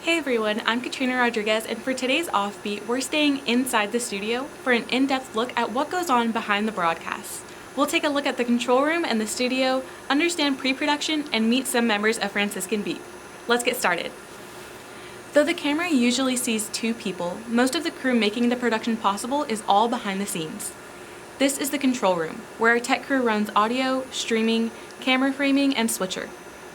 Hey everyone, I'm Katrina Rodriguez, and for today's Offbeat, we're staying inside the studio for an in-depth look at what goes on behind the broadcasts. We'll take a look at the control room and the studio, understand pre-production, and meet some members of Franciscan Beat. Let's get started. Though the camera usually sees two people, most of the crew making the production possible is all behind the scenes. This is the control room, where our tech crew runs audio, streaming, camera framing, and switcher.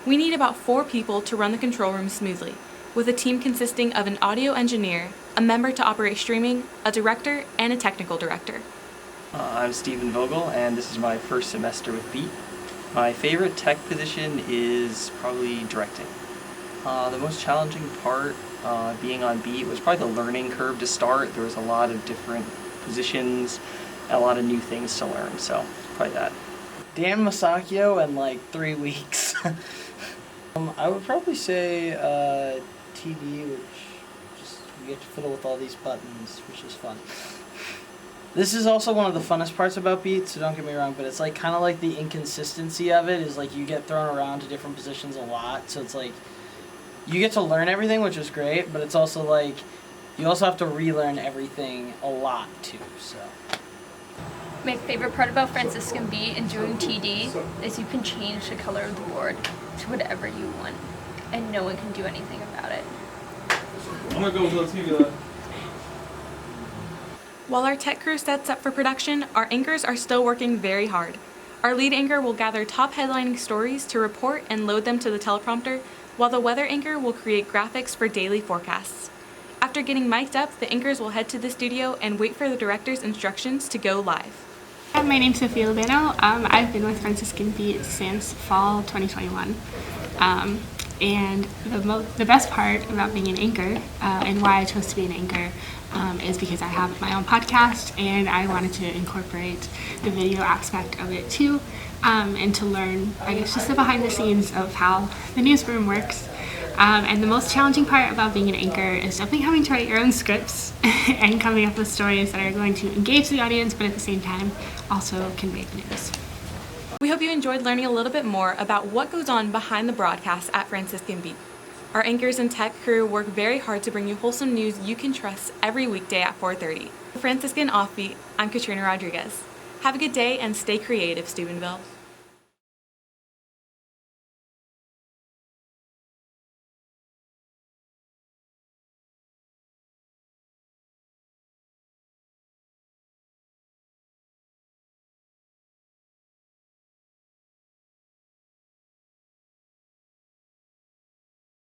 We need about 4 people to run the control room smoothly, with a team consisting of an audio engineer, a member to operate streaming, a director, and a technical director. I'm Stephen Vogel, and this is my first semester with Beat. My favorite tech position is probably directing. The most challenging part being on Beat was probably the learning curve to start. There was a lot of different positions, and a lot of new things to learn, so probably that. Dan Masacchio in like 3 weeks. I would probably say TD, which just you get to fiddle with all these buttons, which is fun. This is also one of the funnest parts about Beat, so don't get me wrong, but it's like kind of like the inconsistency of it is like you get thrown around to different positions a lot, so it's like you get to learn everything, which is great, but it's also like you also have to relearn everything a lot too, so. My favorite part about Franciscan Beat and doing TD is you can change the color of the board to whatever you want, and no one can do anything about it. I'm gonna go with TV. While our tech crew sets up for production, our anchors are still working very hard. Our lead anchor will gather top headlining stories to report and load them to the teleprompter, while the weather anchor will create graphics for daily forecasts. After getting mic'd up, the anchors will head to the studio and wait for the director's instructions to go live. Hi, my name's Sophia Lubano. I've been with Franciscan Beat since fall 2021. And the best part about being an anchor and why I chose to be an anchor is because I have my own podcast and I wanted to incorporate the video aspect of it too, and to learn, I guess, just the behind the scenes of how the newsroom works. And the most challenging part about being an anchor is definitely having to write your own scripts and coming up with stories that are going to engage the audience, but at the same time also convey the news. We hope you enjoyed learning a little bit more about what goes on behind the broadcast at Franciscan Beat. Our anchors and tech crew work very hard to bring you wholesome news you can trust every weekday at 4:30. For Franciscan Offbeat, I'm Katrina Rodriguez. Have a good day and stay creative, Steubenville.